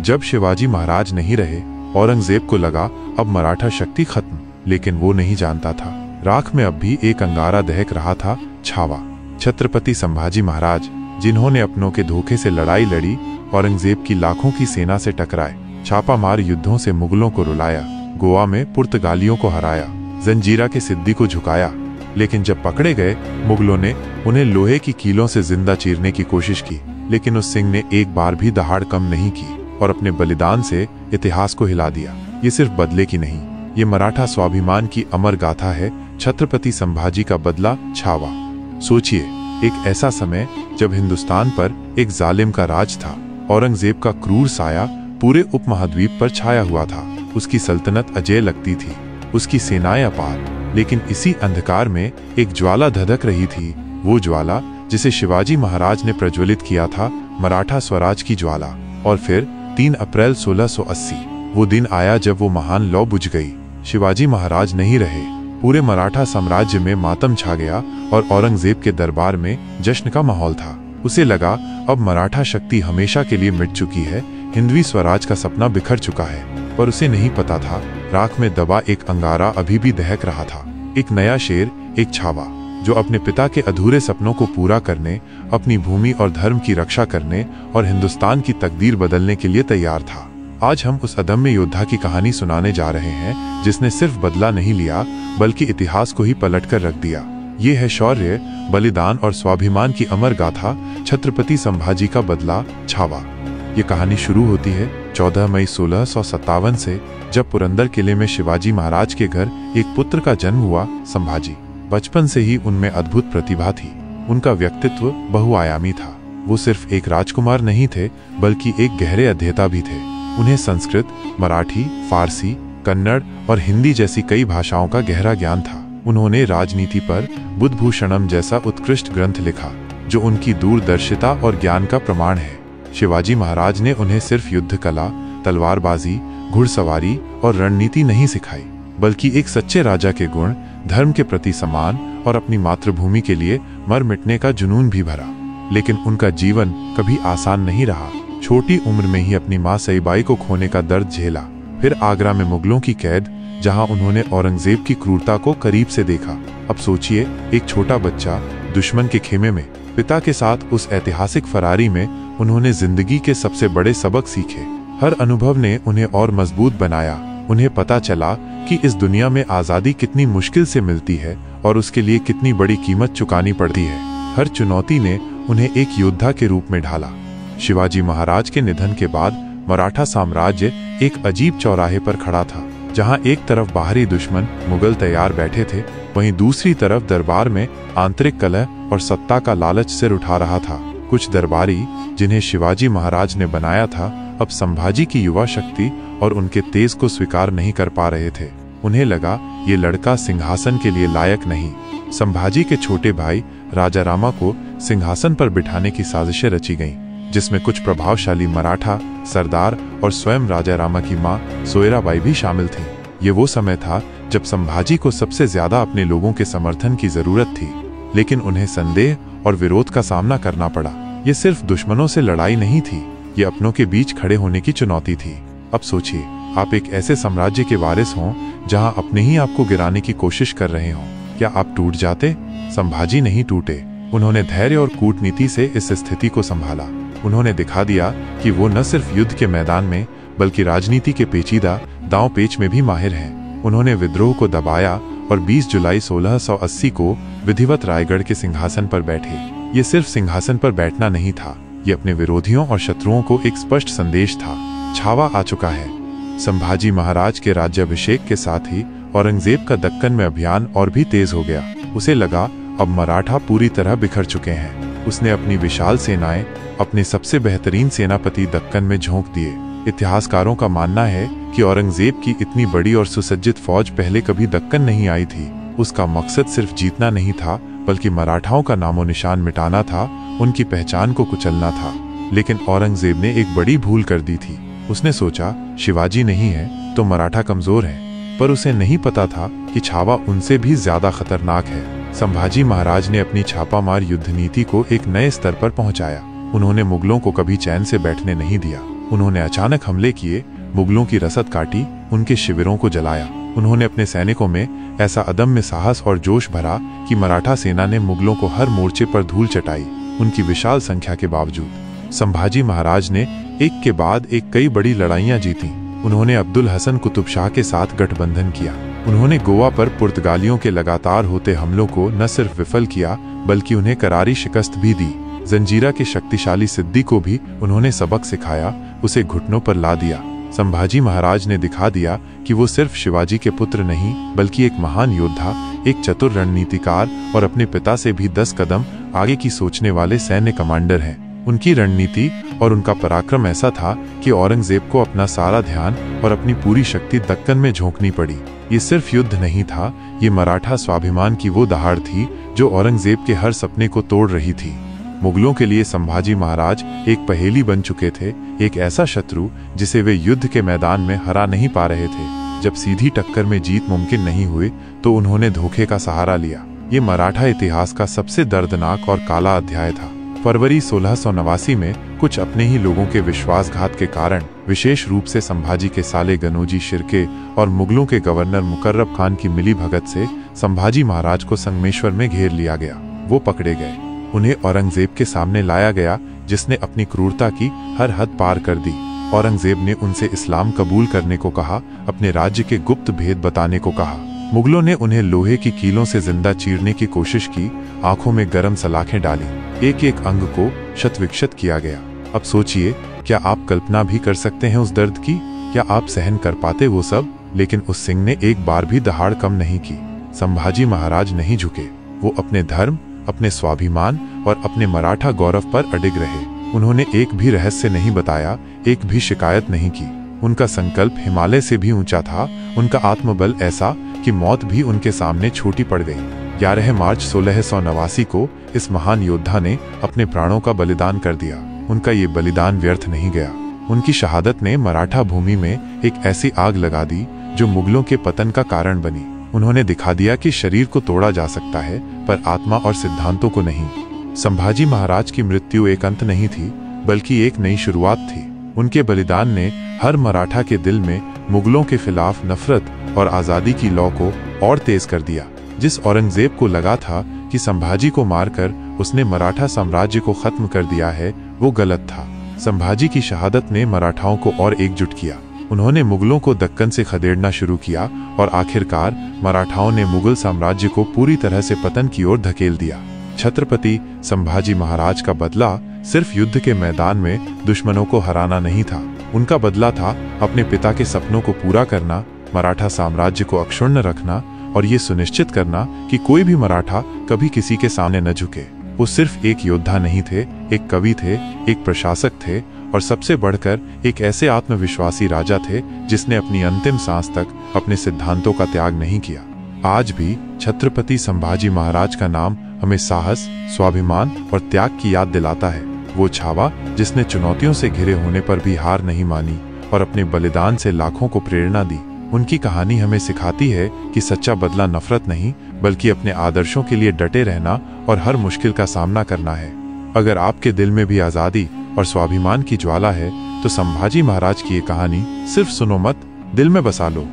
जब शिवाजी महाराज नहीं रहे, औरंगजेब को लगा अब मराठा शक्ति खत्म, लेकिन वो नहीं जानता था राख में अब भी एक अंगारा दहक रहा था, छावा। छत्रपति संभाजी महाराज, जिन्होंने अपनों के धोखे से लड़ाई लड़ी, औरंगजेब की लाखों की सेना से टकराए, छापामार युद्धों से मुगलों को रुलाया, गोवा में पुर्तगालियों को हराया, जंजीरा के सिद्दी को झुकाया, लेकिन जब पकड़े गए मुगलों ने उन्हें लोहे की कीलों से जिंदा चीरने की कोशिश की, लेकिन उस सिंह ने एक बार भी दहाड़ कम नहीं की और अपने बलिदान से इतिहास को हिला दिया। ये सिर्फ बदले की नहीं, ये मराठा स्वाभिमान की अमर गाथा है, छत्रपति संभाजी का बदला, छावा। सोचिए, एक ऐसा समय जब हिंदुस्तान पर एक जालिम का राज था, औरंगजेब का क्रूर साया पूरे उपमहाद्वीप पर छाया हुआ था। उसकी सल्तनत अजेय लगती थी, उसकी सेनाएं अपार, लेकिन इसी अंधकार में एक ज्वाला धधक रही थी, वो ज्वाला जिसे शिवाजी महाराज ने प्रज्वलित किया था, मराठा स्वराज की ज्वाला। और फिर 3 अप्रैल 1680 वो दिन आया जब वो महान लौ बुझ गई। शिवाजी महाराज नहीं रहे, पूरे मराठा साम्राज्य में मातम छा गया और औरंगजेब के दरबार में जश्न का माहौल था। उसे लगा अब मराठा शक्ति हमेशा के लिए मिट चुकी है, हिंदवी स्वराज का सपना बिखर चुका है। पर उसे नहीं पता था राख में दबा एक अंगारा अभी भी दहक रहा था, एक नया शेर, एक छावा, जो अपने पिता के अधूरे सपनों को पूरा करने, अपनी भूमि और धर्म की रक्षा करने और हिंदुस्तान की तकदीर बदलने के लिए तैयार था। आज हम उस अदम्य योद्धा की कहानी सुनाने जा रहे हैं, जिसने सिर्फ बदला नहीं लिया, बल्कि इतिहास को ही पलटकर रख दिया। ये है शौर्य, बलिदान और स्वाभिमान की अमर गाथा, छत्रपति संभाजी का बदला, छावा। ये कहानी शुरू होती है 14 मई 1657 से, जब पुरंदर किले में शिवाजी महाराज के घर एक पुत्र का जन्म हुआ, संभाजी। बचपन से ही उनमें अद्भुत प्रतिभा थी। उनका व्यक्तित्व बहुआयामी था। वो सिर्फ एक राजकुमार नहीं थे, बल्कि एक गहरे अध्येता भी थे। उन्हें संस्कृत, मराठी, फारसी, कन्नड़ और हिंदी जैसी कई भाषाओं का गहरा ज्ञान था। उन्होंने राजनीति पर बुद्धभूषणम जैसा उत्कृष्ट ग्रंथ लिखा, जो उनकी दूरदर्शिता और ज्ञान का प्रमाण है। शिवाजी महाराज ने उन्हें सिर्फ युद्ध कला, तलवारबाजी, घुड़सवारी और रणनीति नहीं सिखाई, बल्कि एक सच्चे राजा के गुण, धर्म के प्रति सम्मान और अपनी मातृभूमि के लिए मर मिटने का जुनून भी भरा। लेकिन उनका जीवन कभी आसान नहीं रहा। छोटी उम्र में ही अपनी मां सईबाई को खोने का दर्द झेला, फिर आगरा में मुगलों की कैद, जहां उन्होंने औरंगजेब की क्रूरता को करीब से देखा। अब सोचिए, एक छोटा बच्चा दुश्मन के खेमे में, पिता के साथ उस ऐतिहासिक फरारी में उन्होंने जिंदगी के सबसे बड़े सबक सीखे। हर अनुभव ने उन्हें और मजबूत बनाया। उन्हें पता चला कि इस दुनिया में आजादी कितनी मुश्किल से मिलती है और उसके लिए कितनी बड़ी कीमत चुकानी पड़ती है। हर चुनौती ने उन्हें एक योद्धा के रूप में ढाला। शिवाजी महाराज के निधन के बाद मराठा साम्राज्य एक अजीब चौराहे पर खड़ा था, जहां एक तरफ बाहरी दुश्मन मुगल तैयार बैठे थे, वहीं दूसरी तरफ दरबार में आंतरिक कलह और सत्ता का लालच सिर उठा रहा था। कुछ दरबारी, जिन्हें शिवाजी महाराज ने बनाया था, अब संभाजी की युवा शक्ति और उनके तेज को स्वीकार नहीं कर पा रहे थे। उन्हें लगा ये लड़का सिंहासन के लिए लायक नहीं। संभाजी के छोटे भाई राजा रामा को सिंहासन पर बिठाने की साजिशें रची गईं, जिसमें कुछ प्रभावशाली मराठा सरदार और स्वयं राजा रामा की मां सोयराबाई भी शामिल थीं। ये वो समय था जब संभाजी को सबसे ज्यादा अपने लोगों के समर्थन की जरूरत थी, लेकिन उन्हें संदेह और विरोध का सामना करना पड़ा। ये सिर्फ दुश्मनों से लड़ाई नहीं थी, ये अपनों के बीच खड़े होने की चुनौती थी। अब सोचिए, आप एक ऐसे साम्राज्य के वारिस हों जहां अपने ही आपको गिराने की कोशिश कर रहे हों। क्या आप टूट जाते? संभाजी नहीं टूटे। उन्होंने धैर्य और कूटनीति से इस स्थिति को संभाला। उन्होंने दिखा दिया कि वो न सिर्फ युद्ध के मैदान में, बल्कि राजनीति के पेचीदा दांव पेच में भी माहिर हैं। उन्होंने विद्रोह को दबाया और 20 जुलाई 1680 को विधिवत रायगढ़ के सिंहासन पर बैठे। ये सिर्फ सिंहासन पर बैठना नहीं था, ये अपने विरोधियों और शत्रुओं को एक स्पष्ट संदेश था। छावा आ चुका है। संभाजी महाराज के राज्याभिषेक के साथ ही औरंगजेब का दक्कन में अभियान और भी तेज हो गया। उसे लगा अब मराठा पूरी तरह बिखर चुके हैं। उसने अपनी विशाल सेनाएं, अपने सबसे बेहतरीन सेनापति दक्कन में झोंक दिए। इतिहासकारों का मानना है कि औरंगजेब की इतनी बड़ी और सुसज्जित फौज पहले कभी दक्कन नहीं आई थी। उसका मकसद सिर्फ जीतना नहीं था, बल्कि मराठाओं का नामो निशान मिटाना था, उनकी पहचान को कुचलना था। लेकिन औरंगजेब ने एक बड़ी भूल कर दी थी। उसने सोचा शिवाजी नहीं है तो मराठा कमजोर है, पर उसे नहीं पता था कि छावा उनसे भी ज्यादा खतरनाक है। संभाजी महाराज ने अपनी छापामार युद्ध नीति को एक नए स्तर पर पहुंचाया। उन्होंने मुगलों को कभी चैन से बैठने नहीं दिया। उन्होंने अचानक हमले किए, मुगलों की रसद काटी, उनके शिविरों को जलाया। उन्होंने अपने सैनिकों में ऐसा अदम्य साहस और जोश भरा कि मराठा सेना ने मुगलों को हर मोर्चे पर धूल चटाई। उनकी विशाल संख्या के बावजूद संभाजी महाराज ने एक के बाद एक कई बड़ी लड़ाइयां जीती। उन्होंने अब्दुल हसन कुतुब शाह के साथ गठबंधन किया। उन्होंने गोवा पर पुर्तगालियों के लगातार होते हमलों को न सिर्फ विफल किया बल्कि उन्हें करारी शिकस्त भी दी। जंजीरा के शक्तिशाली सिद्दी को भी उन्होंने सबक सिखाया, उसे घुटनों पर ला दिया। संभाजी महाराज ने दिखा दिया कि वो सिर्फ शिवाजी के पुत्र नहीं बल्कि एक महान योद्धा, एक चतुर रणनीतिकार और अपने पिता से भी 10 कदम आगे की सोचने वाले सैन्य कमांडर हैं। उनकी रणनीति और उनका पराक्रम ऐसा था कि औरंगजेब को अपना सारा ध्यान और अपनी पूरी शक्ति दक्कन में झोंकनी पड़ी। ये सिर्फ युद्ध नहीं था, ये मराठा स्वाभिमान की वो दहाड़ थी जो औरंगजेब के हर सपने को तोड़ रही थी। मुगलों के लिए संभाजी महाराज एक पहेली बन चुके थे, एक ऐसा शत्रु जिसे वे युद्ध के मैदान में हरा नहीं पा रहे थे। जब सीधी टक्कर में जीत मुमकिन नहीं हुई तो उन्होंने धोखे का सहारा लिया। ये मराठा इतिहास का सबसे दर्दनाक और काला अध्याय था। फरवरी 1689 में कुछ अपने ही लोगों के विश्वासघात के कारण, विशेष रूप से संभाजी के साले गनोजी शिर्के और मुगलों के गवर्नर मुकर्रब खान की मिली भगत से संभाजी महाराज को संगमेश्वर में घेर लिया गया। वो पकड़े गए। उन्हें औरंगजेब के सामने लाया गया, जिसने अपनी क्रूरता की हर हद पार कर दी। औरंगजेब ने उनसे इस्लाम कबूल करने को कहा, अपने राज्य के गुप्त भेद बताने को कहा। मुगलों ने उन्हें लोहे की कीलों से जिंदा चीरने की कोशिश की, आंखों में गर्म सलाखें डाली, एक एक अंग को शतविक्षत किया गया। अब सोचिए, क्या आप कल्पना भी कर सकते हैं उस दर्द की? क्या आप सहन कर पाते वो सब? लेकिन उस सिंह ने एक बार भी दहाड़ कम नहीं की। संभाजी महाराज नहीं झुके। वो अपने धर्म, अपने स्वाभिमान और अपने मराठा गौरव पर अडिग रहे। उन्होंने एक भी रहस्य नहीं बताया, एक भी शिकायत नहीं की। उनका संकल्प हिमालय से भी ऊंचा था, उनका आत्मबल ऐसा कि मौत भी उनके सामने छोटी पड़ गई। 11 मार्च 1689 को इस महान योद्धा ने अपने प्राणों का बलिदान कर दिया। उनका ये बलिदान व्यर्थ नहीं गया। उनकी शहादत ने मराठा भूमि में एक ऐसी आग लगा दी जो मुगलों के पतन का कारण बनी। उन्होंने दिखा दिया कि शरीर को तोड़ा जा सकता है पर आत्मा और सिद्धांतों को नहीं। संभाजी महाराज की मृत्यु एक अंत नहीं थी बल्कि एक नई शुरुआत थी। उनके बलिदान ने हर मराठा के दिल में मुगलों के खिलाफ नफरत और आजादी की लौ को और तेज कर दिया। जिस औरंगजेब को लगा था कि संभाजी को मारकर उसने मराठा साम्राज्य को खत्म कर दिया है, वो गलत था। संभाजी की शहादत ने मराठाओं को और एकजुट किया। उन्होंने मुगलों को दक्कन से खदेड़ना शुरू किया और आखिरकार मराठाओं ने मुगल साम्राज्य को पूरी तरह से पतन की ओर धकेल दिया। छत्रपति संभाजी महाराज का बदला सिर्फ युद्ध के मैदान में दुश्मनों को हराना नहीं था। उनका बदला था अपने पिता के सपनों को पूरा करना, मराठा साम्राज्य को अक्षुण्ण रखना और ये सुनिश्चित करना कि कोई भी मराठा कभी किसी के सामने न झुके। वो सिर्फ एक योद्धा नहीं थे, एक कवि थे, एक प्रशासक थे और सबसे बढ़कर एक ऐसे आत्मविश्वासी राजा थे जिसने अपनी अंतिम सांस तक अपने सिद्धांतों का त्याग नहीं किया। आज भी छत्रपति संभाजी महाराज का नाम हमें साहस, स्वाभिमान और त्याग की याद दिलाता है। वो छावा जिसने चुनौतियों से घिरे होने पर भी हार नहीं मानी और अपने बलिदान से लाखों को प्रेरणा दी। उनकी कहानी हमें सिखाती है कि सच्चा बदला नफरत नहीं बल्कि अपने आदर्शों के लिए डटे रहना और हर मुश्किल का सामना करना है। अगर आपके दिल में भी आजादी और स्वाभिमान की ज्वाला है तो संभाजी महाराज की ये कहानी सिर्फ सुनो मत, दिल में बसा लो।